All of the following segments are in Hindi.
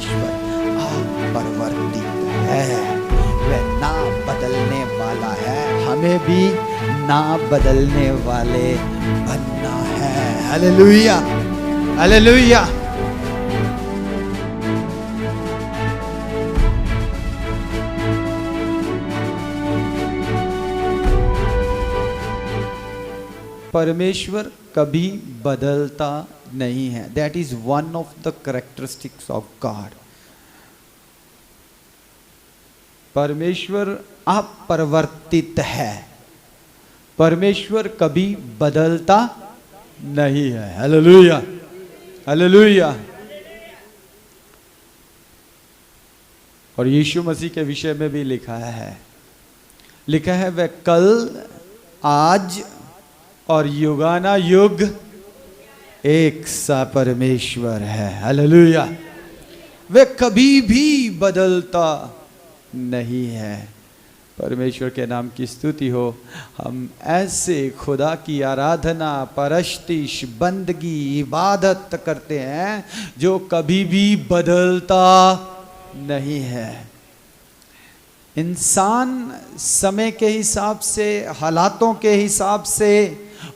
परमेश्वर अपरिवर्तित है, वह ना बदलने वाला है। हमें भी ना बदलने वाले बनना है। Hallelujah, hallelujah. परमेश्वर कभी बदलता नहीं है। That is one of the characteristics of God. परमेश्वर अपरिवर्तित है, परमेश्वर कभी बदलता नहीं है। Hallelujah, hallelujah. और यीशु मसीह के विषय में भी लिखा है वह कल, आज और युगाना युग एक सा परमेश्वर है। हालेलुया। वे कभी भी बदलता नहीं है। परमेश्वर के नाम की स्तुति हो। हम ऐसे खुदा की आराधना, परस्तिश, बंदगी, इबादत करते हैं जो कभी भी बदलता नहीं है। इंसान समय के हिसाब से, हालातों के हिसाब से,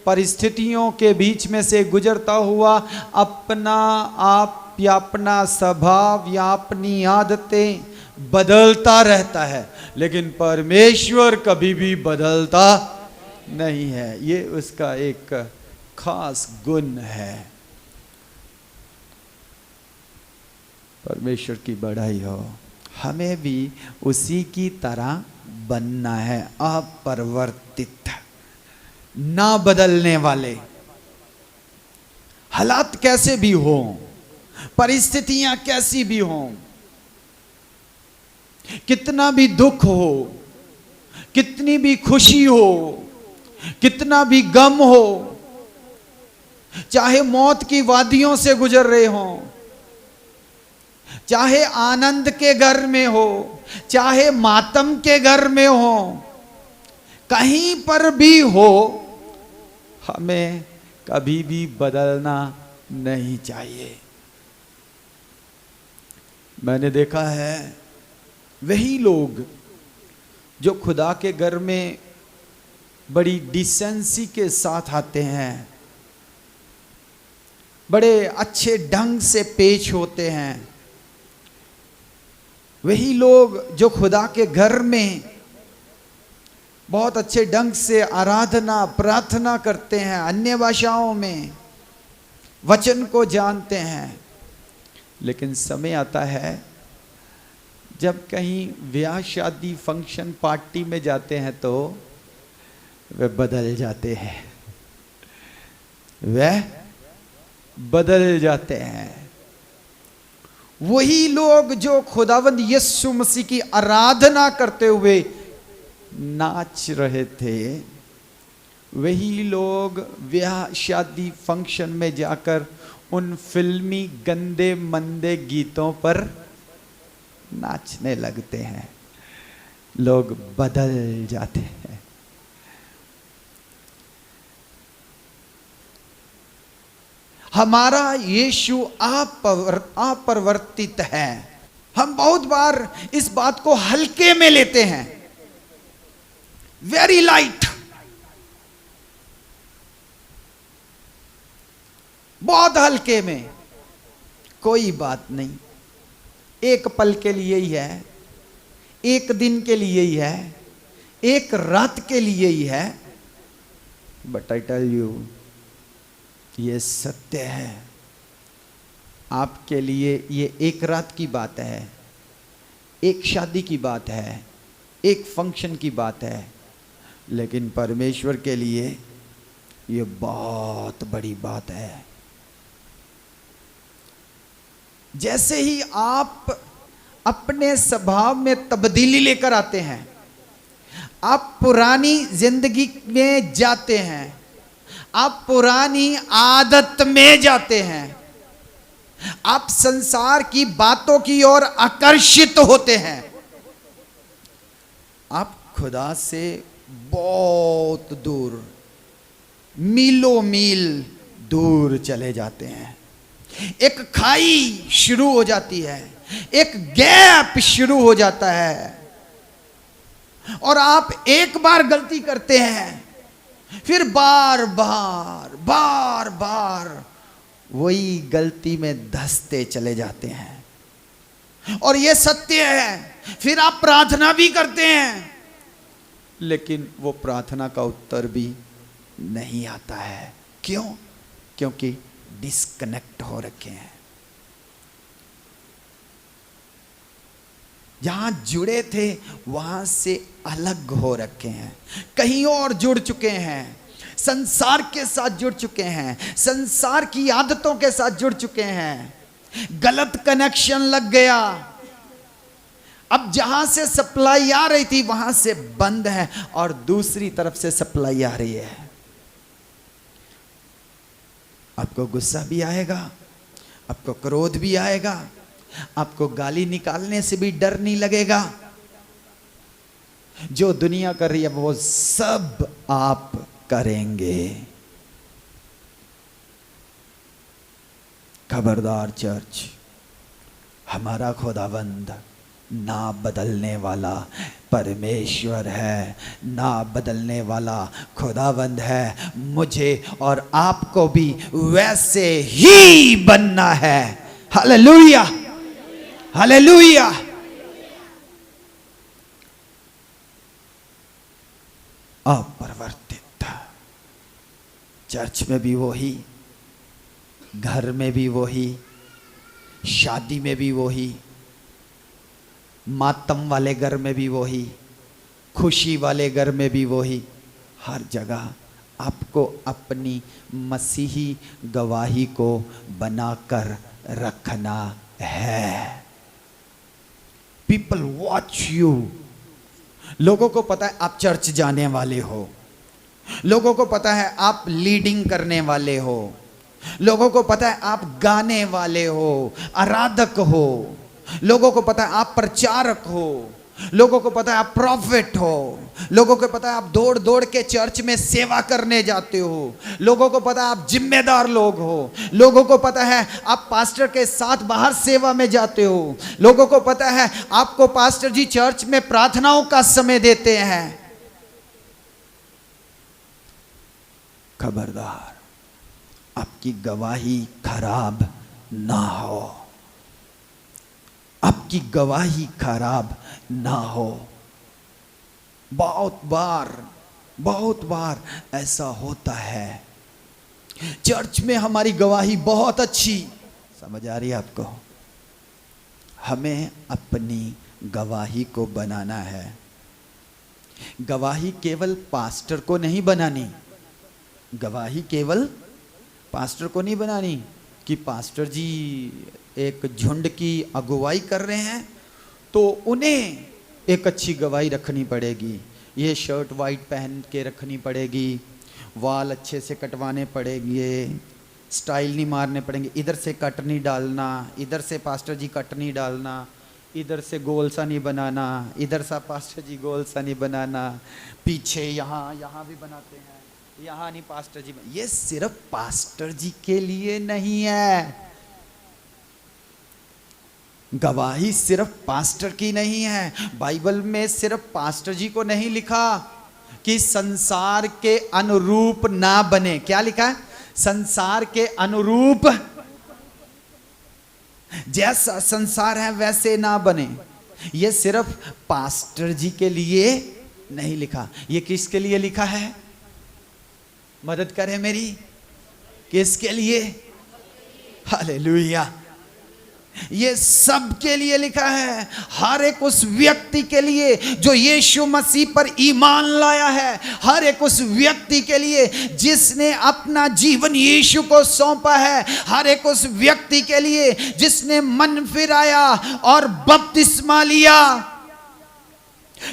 परिस्थितियों के बीच में से गुजरता हुआ अपना आप या अपना स्वभाव या अपनी आदतें बदलता रहता है, लेकिन परमेश्वर कभी भी बदलता नहीं है। ये उसका एक खास गुण है। परमेश्वर की बड़ाई हो। हमें भी उसी की तरह बनना है, अपरिवर्तित, ना बदलने वाले। हालात कैसे भी हों, परिस्थितियां कैसी भी हों, कितना भी दुख हो, कितनी भी खुशी हो, कितना भी गम हो, चाहे मौत की वादियों से गुजर रहे हों, चाहे आनंद के घर में हो, चाहे मातम के घर में हो, कहीं पर भी हो, हमें कभी भी बदलना नहीं चाहिए। मैंने देखा है वही लोग जो खुदा के घर में बड़ी डिसेंसी के साथ आते हैं, बड़े अच्छे ढंग से पेश होते हैं, वही लोग जो खुदा के घर में बहुत अच्छे ढंग से आराधना, प्रार्थना करते हैं, अन्य भाषाओं में वचन को जानते हैं, लेकिन समय आता है जब कहीं ब्याह, शादी, फंक्शन, पार्टी में जाते हैं तो वे बदल जाते हैं, वे बदल जाते हैं। वही लोग जो खुदावंद यीशु मसीह की आराधना करते हुए नाच रहे थे, वही लोग ब्याह, शादी, फंक्शन में जाकर उन फिल्मी गंदे मंदे गीतों पर नाचने लगते हैं। लोग बदल जाते हैं। हमारा यीशु अपरिवर्तित है। हम बहुत बार इस बात को हल्के में लेते हैं, वेरी लाइट, बहुत हल्के में। कोई बात नहीं, एक पल के लिए ही है, एक दिन के लिए ही है, एक रात के लिए ही है। बट आई टेल यू, ये सत्य है। आपके लिए ये एक रात की बात है, एक शादी की बात है, एक फंक्शन की बात है, लेकिन परमेश्वर के लिए ये बहुत बड़ी बात है। जैसे ही आप अपने स्वभाव में तब्दीली लेकर आते हैं, आप पुरानी जिंदगी में जाते हैं, आप पुरानी आदत में जाते हैं, आप संसार की बातों की ओर आकर्षित होते हैं, आप खुदा से बहुत दूर, मीलों मील दूर चले जाते हैं। एक खाई शुरू हो जाती है, एक गैप शुरू हो जाता है और आप एक बार गलती करते हैं, फिर बार बार बार बार वही गलती में धंसते चले जाते हैं। और ये सत्य है। फिर आप प्रार्थना भी करते हैं, लेकिन वो प्रार्थना का उत्तर भी नहीं आता है। क्यों? क्योंकि डिस्कनेक्ट हो रखे हैं। जहां जुड़े थे वहां से अलग हो रखे हैं, कहीं और जुड़ चुके हैं, संसार के साथ जुड़ चुके हैं, संसार की आदतों के साथ जुड़ चुके हैं, गलत कनेक्शन लग गया। अब जहां से सप्लाई आ रही थी वहां से बंद है और दूसरी तरफ से सप्लाई आ रही है। आपको गुस्सा भी आएगा, आपको क्रोध भी आएगा, आपको गाली निकालने से भी डर नहीं लगेगा। जो दुनिया कर रही है वो सब आप करेंगे। खबरदार चर्च, हमारा खुदावंद ना बदलने वाला परमेश्वर है, ना बदलने वाला खुदावंद है। मुझे और आपको भी वैसे ही बनना है। Hallelujah, hallelujah. अपरिवर्तित। चर्च में भी वही, घर में भी वही, शादी में भी वही, मातम वाले घर में भी वही, खुशी वाले घर में भी वही। हर जगह आपको अपनी मसीही गवाही को बनाकर रखना है। People watch you. लोगों को पता है आप चर्च जाने वाले हो, लोगों को पता है आप लीडिंग करने वाले हो, लोगों को पता है आप गाने वाले हो, आराधक हो, लोगों को पता है आप प्रचारक हो, लोगों को पता है आप प्रॉफिट हो, लोगों को पता है आप दौड़ दौड़ के चर्च में सेवा करने जाते हो, लोगों को पता है आप जिम्मेदार लोग हो, लोगों को पता है आप पास्टर के साथ बाहर सेवा में जाते हो, लोगों को पता है आपको पास्टर जी चर्च में प्रार्थनाओं का समय देते हैं। खबरदार आपकी गवाही खराब ना हो, आपकी गवाही खराब ना हो। बहुत बार ऐसा होता है। चर्च में हमारी गवाही बहुत अच्छी, समझ आ रही है आपको? हमें अपनी गवाही को बनाना है। गवाही केवल पास्टर को नहीं बनानी, गवाही केवल पास्टर को नहीं बनानी कि पास्टर जी एक झुंड की अगुवाई कर रहे हैं तो उन्हें एक अच्छी गवाही रखनी पड़ेगी। ये शर्ट वाइट पहन के रखनी पड़ेगी, वाल अच्छे से कटवाने पड़ेंगे, स्टाइल नहीं मारने पड़ेंगे, इधर से कट नहीं डालना, इधर से पास्टर जी कट नहीं डालना, इधर से गोल सा नहीं बनाना, इधर सा पास्टर जी गोल सा नहीं बनाना, पीछे यहाँ भी बनाते हैं, यहाँ नहीं पास्टर जी। ये सिर्फ पास्टर जी के लिए नहीं है। गवाही सिर्फ पास्टर की नहीं है। बाइबल में सिर्फ पास्टर जी को नहीं लिखा कि संसार के अनुरूप ना बने। क्या लिखा है? संसार के अनुरूप, जैसा संसार है वैसे ना बने। ये सिर्फ पास्टर जी के लिए नहीं लिखा। ये किसके लिए लिखा है? मदद करे मेरी, किसके लिए? हालेलुया। ये सब के लिए लिखा है। हर एक उस व्यक्ति के लिए जो यीशु मसीह पर ईमान लाया है, हर एक उस व्यक्ति के लिए जिसने अपना जीवन यीशु को सौंपा है, हर एक उस व्यक्ति के लिए जिसने मन फिराया और बपतिस्मा लिया,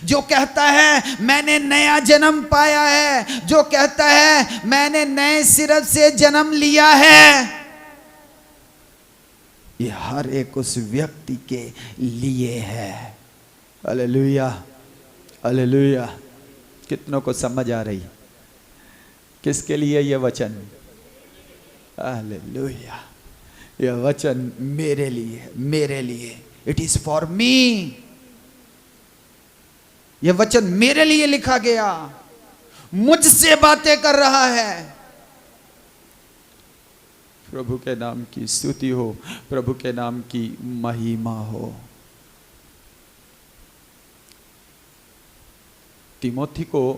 जो कहता है मैंने नया जन्म पाया है, जो कहता है मैंने नए सिरे से जन्म लिया है। ये हर एक उस व्यक्ति के लिए है। Hallelujah, hallelujah. कितनों को समझ आ रही? किसके लिए ये वचन? हालेलुया। यह वचन मेरे लिए, मेरे लिए, इट इज फॉर मी। यह वचन मेरे लिए लिखा गया, मुझसे बातें कर रहा है। प्रभु के नाम की स्तुति हो, प्रभु के नाम की महिमा हो। तिमोथी को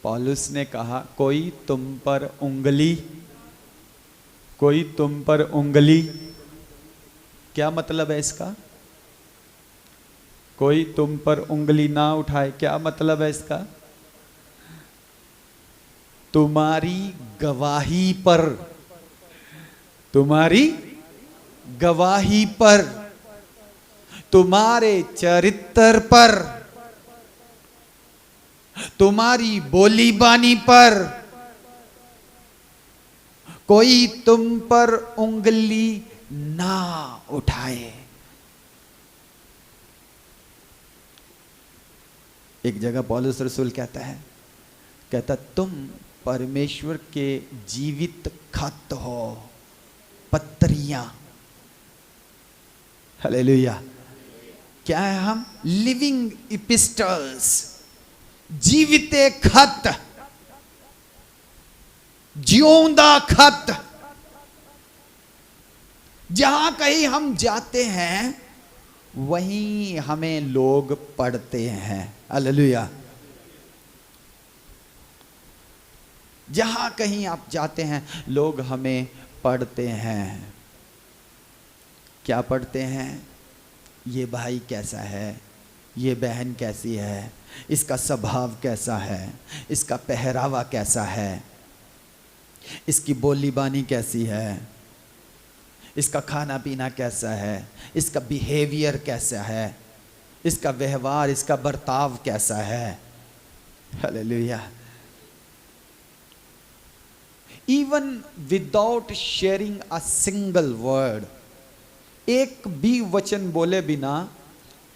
पौलुस ने कहा, कोई तुम पर उंगली, क्या मतलब है इसका? कोई तुम पर उंगली ना उठाए, क्या मतलब है इसका? तुम्हारी गवाही पर, तुम्हारे चरित्र पर, तुम्हारी बोली बानी पर कोई तुम पर उंगली ना उठाए। एक जगह पौलुस रसूल कहता तुम परमेश्वर के जीवित खत हो, पत्रियां। हालेलुया। क्या है हम? लिविंग इपिस्टल्स, जीविते खत, जियोंदा खत। जहां कहीं हम जाते हैं वहीं हमें लोग पढ़ते हैं। हालेलुया। जहां कहीं आप जाते हैं लोग हमें पढ़ते हैं। क्या पढ़ते हैं? ये भाई कैसा है, ये बहन कैसी है, इसका स्वभाव कैसा है, इसका पहरावा कैसा है, इसकी बोली बानी कैसी है, इसका खाना पीना कैसा है, इसका बिहेवियर कैसा है, इसका व्यवहार, इसका बर्ताव कैसा है। Hallelujah. Even without sharing a single word, एक भी वचन बोले बिना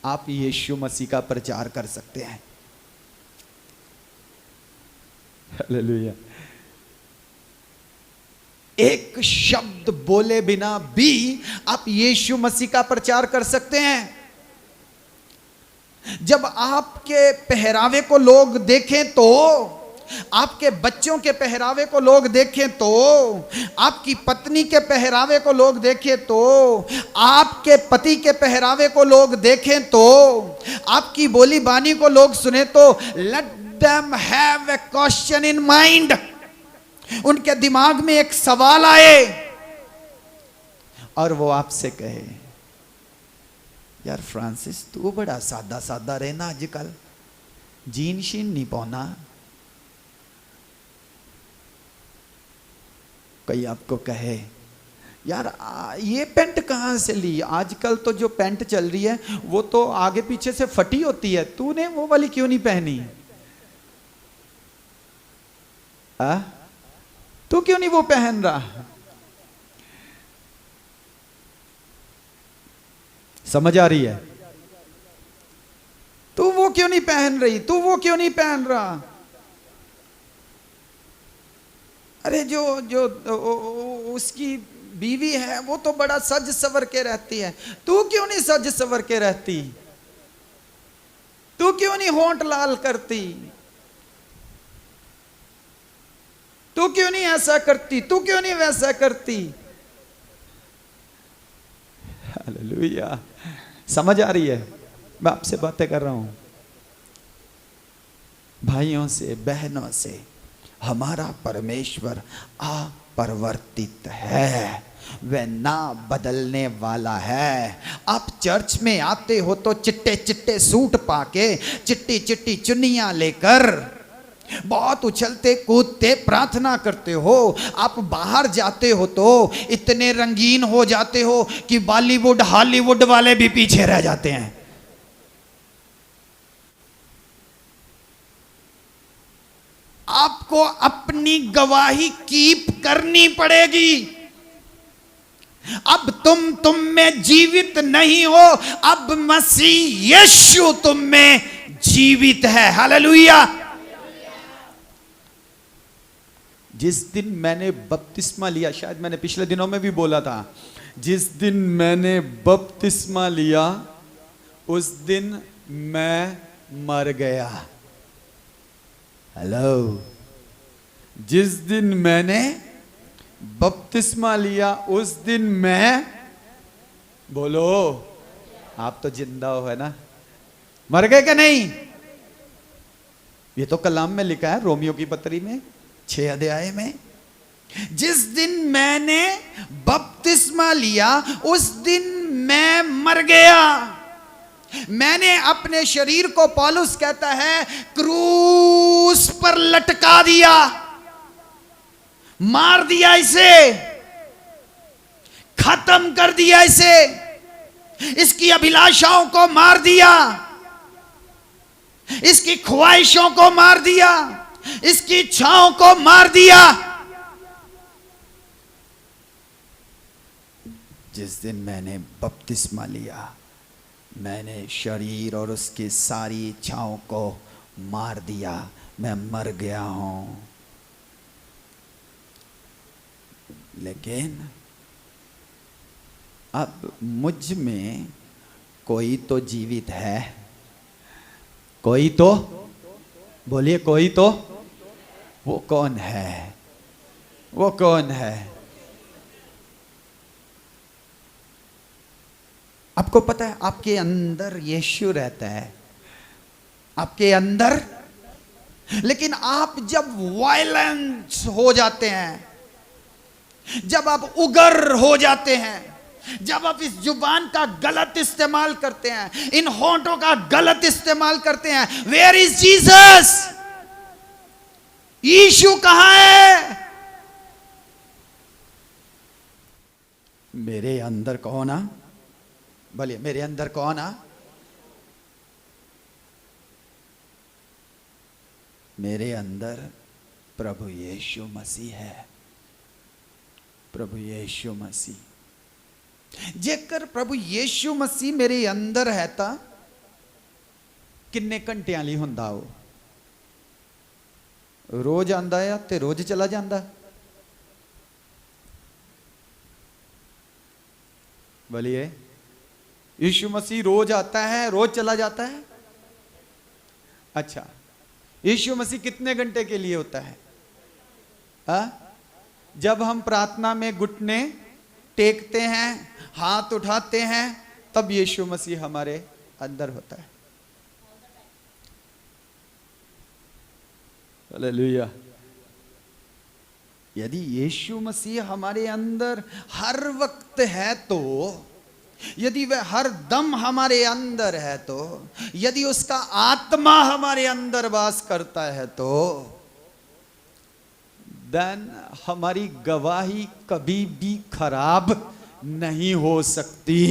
आप यीशु मसीह का प्रचार कर सकते हैं। हालेलुया। एक शब्द बोले बिना भी आप यीशु मसीह का प्रचार कर सकते हैं। जब आपके पहरावे को लोग देखें तो, आपके बच्चों के पहरावे को लोग देखें तो, आपकी पत्नी के पहरावे को लोग देखें तो, आपके पति के पहरावे को लोग देखें तो, आपकी बोली बानी को लोग सुने तो, let them have a question in mind. उनके दिमाग में एक सवाल आए और वो आपसे कहे, यार फ्रांसिस तू बड़ा सादा सादा रहना, आजकल जीन शीन नहीं पौना। कोई आपको कहे, यार ये पैंट कहाँ से ली, आजकल तो जो पैंट चल रही है वो तो आगे पीछे से फटी होती है, तूने वो वाली क्यों नहीं पहनी? तू क्यों नहीं वो पहन रहा? समझ आ रही है? तू वो क्यों नहीं पहन रही, तू वो क्यों नहीं पहन रहा? अरे जो उसकी बीवी है वो तो बड़ा सज सवर के रहती है, तू क्यों नहीं सज सवर के रहती? तू क्यों नहीं होंठ लाल करती? तू क्यों नहीं ऐसा करती? तू क्यों नहीं वैसा करती? हालेलुया। समझ आ रही है? मैं आपसे बातें कर रहा हूं, भाइयों से, बहनों से। हमारा परमेश्वर अपरिवर्तित है, वह ना बदलने वाला है। आप चर्च में आते हो तो चिट्टे चिट्टे सूट पाके, चिट्टी चिट्टी चुन्नियां लेकर बहुत उछलते कूदते प्रार्थना करते हो। आप बाहर जाते हो तो इतने रंगीन हो जाते हो कि बॉलीवुड हॉलीवुड वाले भी पीछे रह जाते हैं। आपको अपनी गवाही कीप करनी पड़ेगी। अब तुम में जीवित नहीं हो, अब मसीह यीशु तुम में जीवित है। हालेलुया। जिस दिन मैंने बपतिस्मा लिया, शायद मैंने पिछले दिनों में भी बोला था, जिस दिन मैंने बपतिस्मा लिया उस दिन मैं मर गया। हेलो, जिस दिन मैंने बपतिस्मा लिया उस दिन मैं, बोलो, आप तो जिंदा हो, है ना? मर गए क्या नहीं? ये तो कलाम में लिखा है, रोमियो की पत्री में 6 अध्याय में। जिस दिन मैंने बपतिस्मा लिया उस दिन मैं मर गया। मैंने अपने शरीर को, पौलुस कहता है, क्रूस पर लटका दिया, मार दिया, इसे खत्म कर दिया, इसे, इसकी अभिलाषाओं को मार दिया, इसकी ख्वाहिशों को मार दिया, इसकी इच्छाओं को मार दिया। जिस दिन मैंने बपतिस्मा लिया मैंने शरीर और उसकी सारी इच्छाओं को मार दिया, मैं मर गया हूं। लेकिन अब मुझ में कोई तो जीवित है, कोई तो, बोलिए, कोई तो। वो कौन है? वो कौन है? आपको पता है, आपके अंदर यीशु रहता है, आपके अंदर। लेकिन आप जब वायलेंस हो जाते हैं, जब आप उग्र हो जाते हैं, जब आप इस जुबान का गलत इस्तेमाल करते हैं, इन होंठों का गलत इस्तेमाल करते हैं, वेयर इज जीसस? यीशु कहां है? मेरे अंदर कौन आ? बोलिए, मेरे अंदर कौन आ? मेरे अंदर प्रभु यीशु मसीह है। प्रभु यीशु मसीह, जेकर प्रभु यीशु मसीह मेरे अंदर है ता किन्ने घंटियां ਲਈ ਹੁੰਦਾ ਉਹ? रोज आंदा है ते रोज चला जाता? बोलिए, यीशु मसीह रोज आता है, रोज चला जाता है? अच्छा, यीशु मसीह कितने घंटे के लिए होता है? जब हम प्रार्थना में घुटने टेकते हैं, हाथ उठाते हैं, तब यीशु मसीह हमारे अंदर होता है। हालेलुया। यदि यीशु मसीह हमारे अंदर हर वक्त है तो, यदि वह हर दम हमारे अंदर है तो, यदि उसका आत्मा हमारे अंदर वास करता है तो, देन हमारी गवाही कभी भी खराब नहीं हो सकती।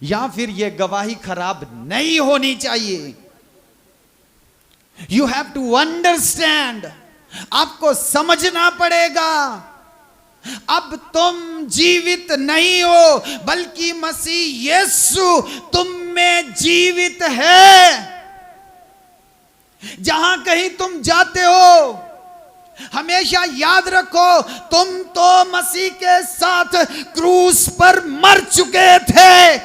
या फिर यह गवाही खराब नहीं होनी चाहिए। यू हैव टू अंडरस्टैंड, आपको समझना पड़ेगा, अब तुम जीवित नहीं हो, बल्कि मसीह यीशु तुम में जीवित है। जहां कहीं तुम जाते हो, हमेशा याद रखो, तुम तो मसीह के साथ क्रूस पर मर चुके थे।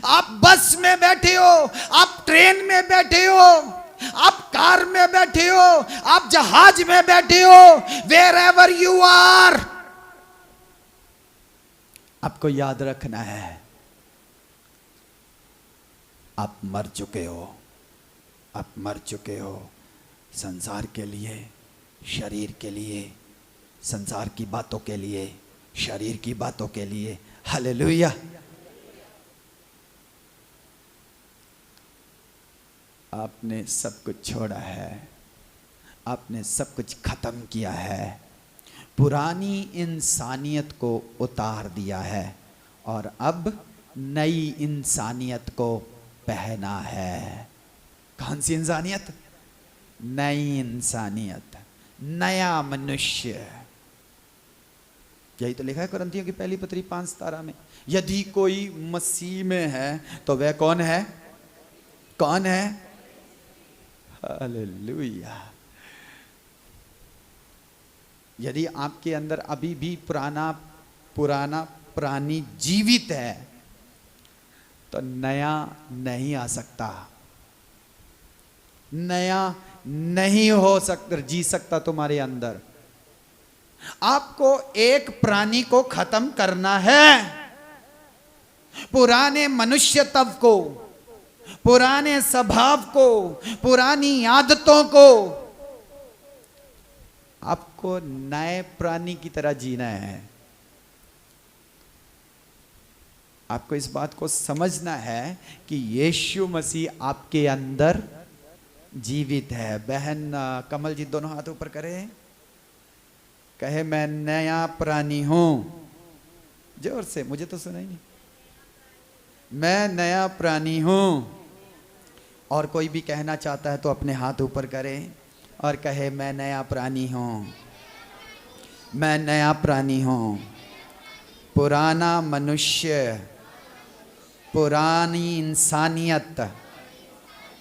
आप बस में बैठे हो, आप ट्रेन में बैठे हो, आप कार में बैठे हो, आप जहाज में बैठे हो, वेयर एवर यू आर, आपको याद रखना है, आप मर चुके हो। आप मर चुके हो संसार के लिए, शरीर के लिए, संसार की बातों के लिए, शरीर की बातों के लिए। हालेलुया। आपने सब कुछ छोड़ा है, आपने सब कुछ खत्म किया है, पुरानी इंसानियत को उतार दिया है और अब नई इंसानियत को पहना है। कौन सी इंसानियत? नई इंसानियत, नया मनुष्य। यही तो लिखा है कुरिन्थियों की पहली पत्री 5:17 में, यदि कोई मसीह में है तो वह कौन है? कौन है? हालेलुया। यदि आपके अंदर अभी भी पुराना पुराना प्राणी जीवित है तो नया नहीं आ सकता, नया नहीं हो सकता, जी सकता तुम्हारे अंदर। आपको एक प्राणी को खत्म करना है, पुराने मनुष्य तत्व को, पुराने स्वभाव को, पुरानी आदतों को। आपको नए प्राणी की तरह जीना है। आपको इस बात को समझना है कि यीशु मसीह आपके अंदर जीवित है। बहन कमल जी दोनों हाथ ऊपर करें, कहे मैं नया प्राणी हूं, जोर से, मुझे तो सुना ही नहीं। मैं नया प्राणी हूं। और कोई भी कहना चाहता है तो अपने हाथ ऊपर करे और कहे मैं नया प्राणी हूं, मैं नया प्राणी हूं। पुराना मनुष्य, पुरानी इंसानियत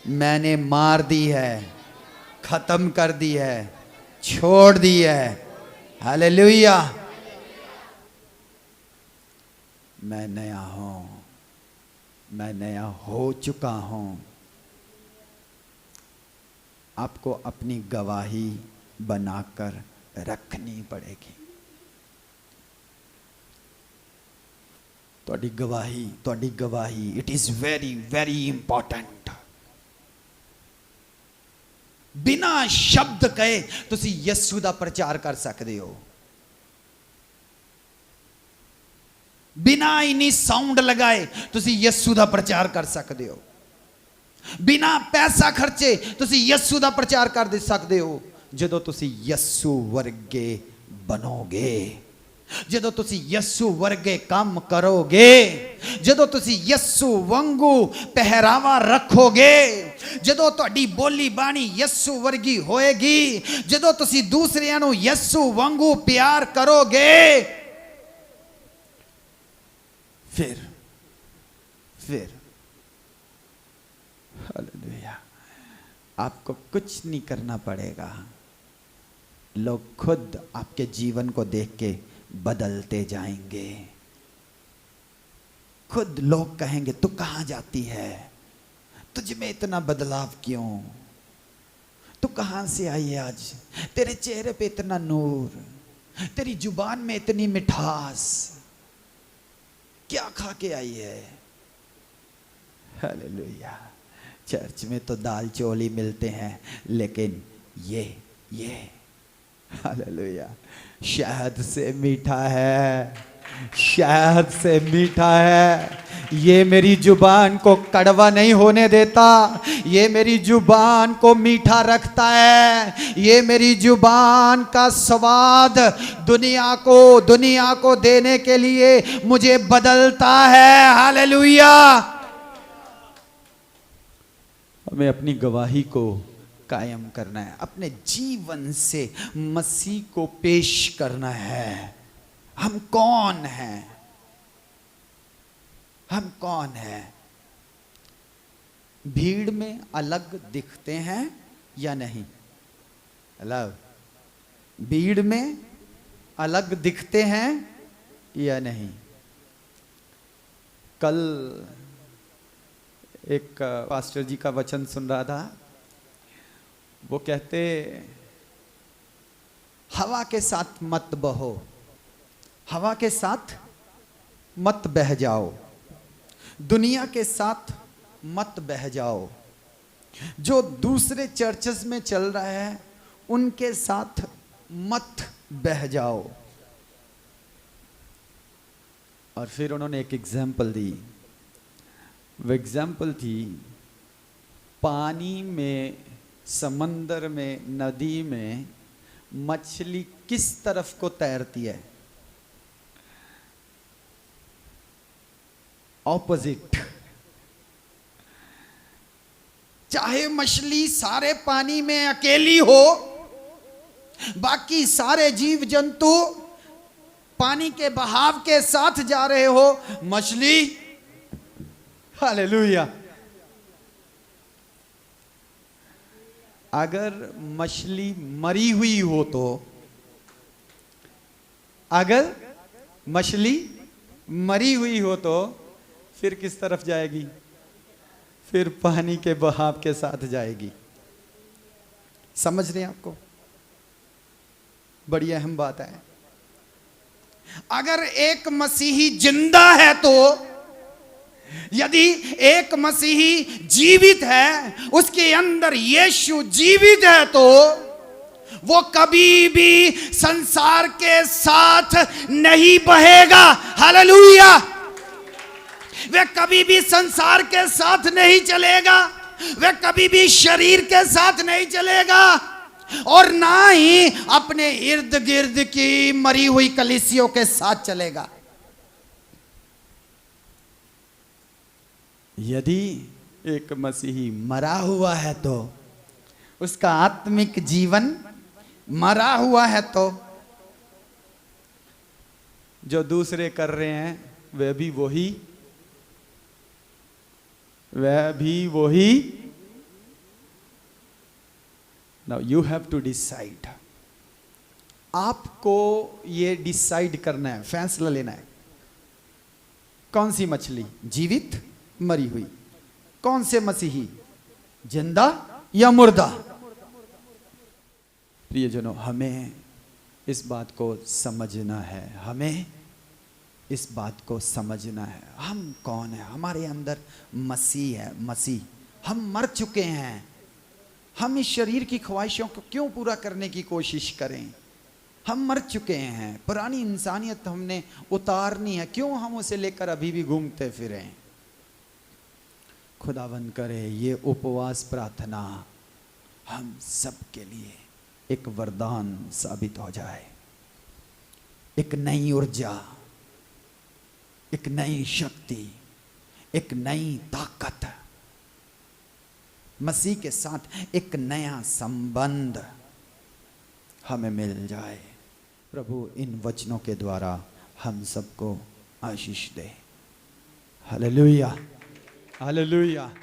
मैंने मार दी है, खत्म कर दी है, छोड़ दी है। हालेलुया। मैं नया हूं, मैं नया हो चुका हूं। आपको अपनी गवाही बनाकर रखनी पड़ेगी। ਤੁਹਾਡੀ गवाही it is very very important. बिना शब्द कहे तुसी यीशु दा प्रचार कर सकते हो, बिना इन्नी साउंड लगाए तुसी यीशु दा प्रचार कर सकते हो, बिना पैसा खर्चे तुसी यीशु दा प्रचार कर दे सकते हो। जदों तुसी यीशु वर्गे बनोगे, जदों तुसी यीशु वर्गे काम करोगे, जदों तुसी यीशु वांगू पहरावा रखोगे, जदों तुहाडी बोली बाणी यीशु वर्गी होएगी, जदों तुसी दूसरियां नू यीशु वांगू प्यार करोगे, फिर हालेलुया, आपको कुछ नहीं करना पड़ेगा। लोग खुद आपके जीवन को देख के बदलते जाएंगे। खुद लोग कहेंगे तू कहां जाती है, तुझ में इतना बदलाव क्यों, तू कहां से आई है आज, तेरे चेहरे पे इतना नूर, तेरी जुबान में इतनी मिठास, क्या खा के आई है। हालेलुया। चर्च में तो दाल चौल ही मिलते हैं, लेकिन ये हालेलुया शहद से मीठा है, शहद से मीठा है। ये मेरी जुबान को कड़वा नहीं होने देता, ये मेरी जुबान को मीठा रखता है। ये मेरी जुबान का स्वाद दुनिया को देने के लिए मुझे बदलता है। हालेलुया। हमें अपनी गवाही को कायम करना है, अपने जीवन से मसीह को पेश करना है। हम कौन हैं, हम कौन हैं? भीड़ में अलग दिखते हैं या नहीं? अलग, भीड़ में अलग दिखते हैं या नहीं? कल एक पास्टर जी का वचन सुन रहा था, वो कहते हवा के साथ मत बहो, हवा के साथ मत बह जाओ, दुनिया के साथ मत बह जाओ। जो दूसरे चर्चेस में चल रहा है उनके साथ मत बह जाओ। और फिर उन्होंने एक एग्जाम्पल दी। वो एग्जाम्पल थी पानी में, समंदर में, नदी में मछली किस तरफ को तैरती है? ऑपोजिट। चाहे मछली सारे पानी में अकेली हो, बाकी सारे जीव जंतु पानी के बहाव के साथ जा रहे हो, मछली हालेलुया। अगर मछली मरी हुई हो तो अगर मछली मरी हुई हो तो फिर किस तरफ जाएगी? फिर पानी के बहाव के साथ जाएगी। समझ रहे हैं आपको? बड़ी अहम बात है। अगर एक मसीही जिंदा है तो, यदि एक मसीही जीवित है, उसके अंदर यीशु जीवित है, तो वो कभी भी संसार के साथ नहीं बहेगा। हालेलुया। वह कभी भी संसार के साथ नहीं चलेगा, वह कभी भी शरीर के साथ नहीं चलेगा, और ना ही अपने इर्द गिर्द की मरी हुई कलीसियों के साथ चलेगा। यदि एक मसीही मरा हुआ है तो, उसका आत्मिक जीवन मरा हुआ है, तो जो दूसरे कर रहे हैं वह भी वही। Now you have to decide. आपको ये डिसाइड करना है, फैसला लेना है। कौन सी मछली, जीवित, मरी हुई? कौन से मसीही, जिंदा या मुर्दा? प्रियजनों, हमें इस बात को समझना है, हमें इस बात को समझना है। हम कौन है? हमारे अंदर मसीह है, मसीह। हम मर चुके हैं। हम इस शरीर की ख्वाहिशों को क्यों पूरा करने की कोशिश करें? हम मर चुके हैं। पुरानी इंसानियत हमने उतारनी है। क्यों हम उसे लेकर अभी भी घूमते फिरें? खुदावंद करे ये उपवास प्रार्थना हम सब के लिए एक वरदान साबित हो जाए। एक नई ऊर्जा, एक नई शक्ति, एक नई ताकत, मसीह के साथ एक नया संबंध हमें मिल जाए। प्रभु इन वचनों के द्वारा हम सबको आशीष दे। Hallelujah, hallelujah.